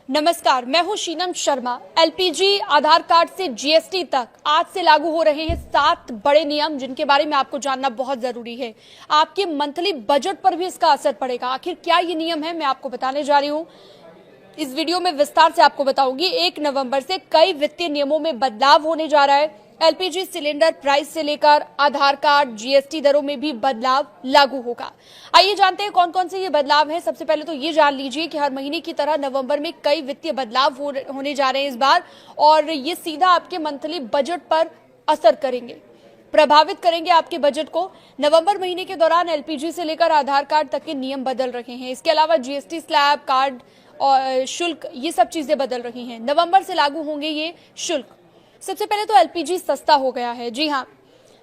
नमस्कार, मैं हूं शीनम शर्मा। एलपीजी, आधार कार्ड से जीएसटी तक आज से लागू हो रहे हैं 7 बड़े नियम, जिनके बारे में आपको जानना बहुत जरूरी है। आपके मंथली बजट पर भी इसका असर पड़ेगा। आखिर क्या ये नियम है, मैं आपको बताने जा रही हूं। इस वीडियो में विस्तार से आपको बताऊंगी। 1 नवंबर से कई वित्तीय नियमों में बदलाव होने जा रहा है। एलपीजी सिलेंडर प्राइस से लेकर आधार कार्ड, जीएसटी दरों में भी बदलाव लागू होगा। आइए जानते हैं कौन कौन से ये बदलाव हैं। सबसे पहले तो ये जान लीजिए कि हर महीने की तरह नवंबर में कई वित्तीय बदलाव होने जा रहे हैं इस बार, और ये सीधा आपके मंथली बजट पर असर करेंगे, प्रभावित करेंगे आपके बजट को। नवंबर महीने के दौरान एलपीजी से लेकर आधार कार्ड तक के नियम बदल रहे हैं। इसके अलावा जीएसटी स्लैब, कार्ड और शुल्क, ये सब चीजें बदल रही हैं। नवंबर से लागू होंगे ये शुल्क। सबसे पहले तो एलपीजी सस्ता हो गया है। जी हां,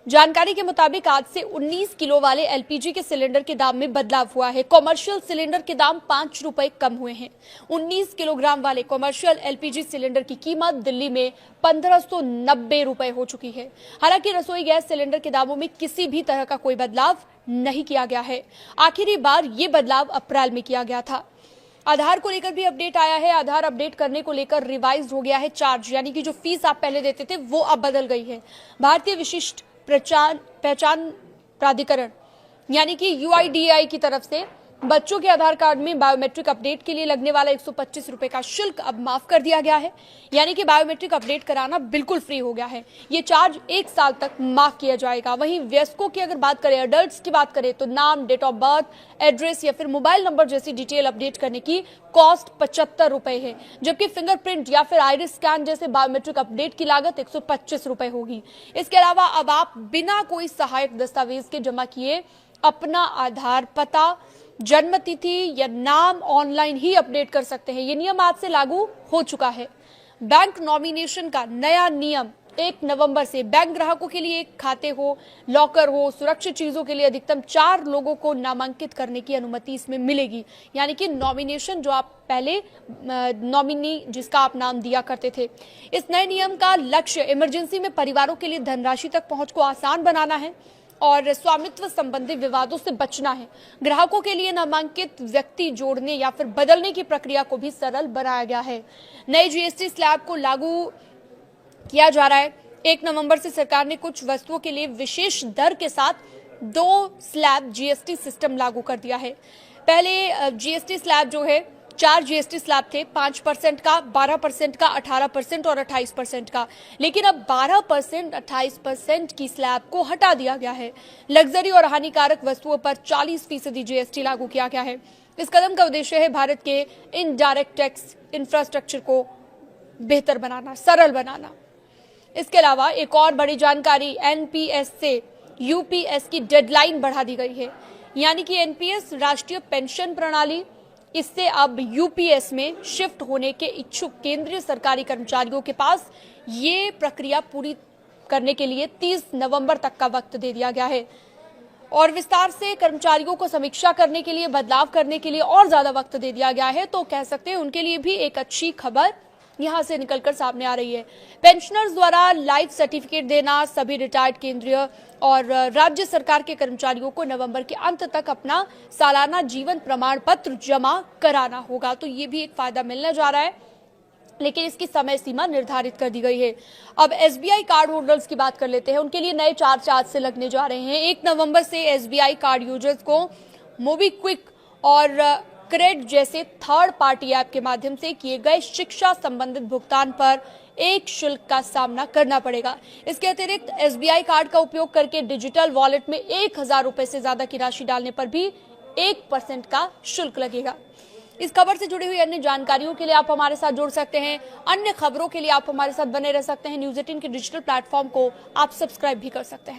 जानकारी के मुताबिक आज से 19 किलो वाले एलपीजी के सिलेंडर के दाम में बदलाव हुआ है। कॉमर्शियल सिलेंडर के दाम 5 रुपए कम हुए हैं। 19 किलोग्राम वाले कॉमर्शियल एलपीजी सिलेंडर की कीमत दिल्ली में 1590 रुपए हो चुकी है। हालांकि रसोई गैस सिलेंडर के दामों में किसी भी तरह का कोई बदलाव नहीं किया गया है। आखिरी बार ये बदलाव अप्रैल में किया गया था। आधार को लेकर भी अपडेट आया है। आधार अपडेट करने को लेकर रिवाइज हो गया है चार्ज, यानी कि जो फीस आप पहले देते थे वो अब बदल गई है। भारतीय विशिष्ट पहचान प्राधिकरण यानी कि यूआईडीएआई की तरफ से बच्चों के आधार कार्ड में बायोमेट्रिक अपडेट के लिए लगने वाला 125 रुपए का शुल्क अब माफ कर दिया गया है। यानी कि बायोमेट्रिक अपडेट कराना बिल्कुल फ्री हो गया है। ये चार्ज 1 साल तक माफ किया जाएगा। वहीं वयस्कों की अगर बात करें, अडल्ट्स की बात करें, तो नाम, डेट ऑफ बर्थ, एड्रेस या फिर मोबाइल नंबर जैसी डिटेल अपडेट करने की कॉस्ट 75 रुपए है, जबकि फिंगरप्रिंट या फिर आइरिस स्कैन जैसे बायोमेट्रिक अपडेट की लागत 125 रुपए होगी। इसके अलावा अब आप बिना कोई सहायक दस्तावेज के जमा किए अपना आधार, पता, जन्म तिथि या नाम ऑनलाइन ही अपडेट कर सकते हैं। ये नियम आज से लागू हो चुका है। बैंक नॉमिनेशन का नया नियम 1 नवंबर से बैंक ग्राहकों के लिए एक खाते हो, लॉकर हो, सुरक्षित चीजों के लिए अधिकतम 4 लोगों को नामांकित करने की अनुमति इसमें मिलेगी। यानी कि नॉमिनेशन, जो आप पहले नॉमिनी जिसका आप नाम दिया करते थे। इस नए नियम का लक्ष्य इमरजेंसी में परिवारों के लिए धनराशि तक पहुंच को आसान बनाना है और स्वामित्व संबंधी विवादों से बचना है। ग्राहकों के लिए नामांकित व्यक्ति जोड़ने या फिर बदलने की प्रक्रिया को भी सरल बनाया गया है। नए जीएसटी स्लैब को लागू किया जा रहा है। 1 नवंबर से सरकार ने कुछ वस्तुओं के लिए विशेष दर के साथ 2 स्लैब जीएसटी सिस्टम लागू कर दिया है। पहले जीएसटी स्लैब जो है 4 जीएसटी स्लैब थे, 5% का, 12% का, 18% और 28% का। लेकिन अब 12%, 28% की स्लैब को हटा दिया गया है। लग्जरी और हानिकारक वस्तुओं पर 40% जीएसटी लागू किया गया है। इस कदम का उद्देश्य है भारत के इनडायरेक्ट टैक्स इंफ्रास्ट्रक्चर को बेहतर बनाना, सरल बनाना। इसके अलावा एक और बड़ी जानकारी, एनपीएस से यूपीएस की डेडलाइन बढ़ा दी गई है। यानी कि एनपीएस राष्ट्रीय पेंशन प्रणाली, इससे अब यूपीएस में शिफ्ट होने के इच्छुक केंद्रीय सरकारी कर्मचारियों के पास ये प्रक्रिया पूरी करने के लिए 30 नवंबर तक का वक्त दे दिया गया है। और विस्तार से कर्मचारियों को समीक्षा करने के लिए, बदलाव करने के लिए और ज्यादा वक्त दे दिया गया है। तो कह सकते हैं उनके लिए भी एक अच्छी खबर यहां से निकलकर सामने आ रही है। पेंशनर्स द्वारा लाइफ सर्टिफिकेट देना, सभी रिटायर्ड केंद्रीय और राज्य सरकार के कर्मचारियों को नवंबर के अंत तक अपना सालाना जीवन प्रमाण पत्र जमा कराना होगा। तो ये भी एक फायदा मिलने जा रहा है, लेकिन इसकी समय सीमा निर्धारित कर दी गई है। अब एसबीआई कार्ड होल्डर्स की बात कर लेते हैं। उनके लिए नए चार्ज आज से लगने जा रहे हैं। 1 नवंबर से एसबीआई कार्ड यूजर्स को मोबीक्विक और क्रेड जैसे थर्ड पार्टी ऐप के माध्यम से किए गए शिक्षा संबंधित भुगतान पर एक शुल्क का सामना करना पड़ेगा। इसके अतिरिक्त एसबीआई कार्ड का उपयोग करके डिजिटल वॉलेट में 1000 रुपए से ज्यादा की राशि डालने पर भी 1% का शुल्क लगेगा। इस खबर से जुड़ी हुई अन्य जानकारियों के लिए आप हमारे साथ जुड़ सकते हैं। अन्य खबरों के लिए आप हमारे साथ बने रह सकते हैं। न्यूज़ 18 के डिजिटल प्लेटफॉर्म को आप सब्सक्राइब भी कर सकते हैं।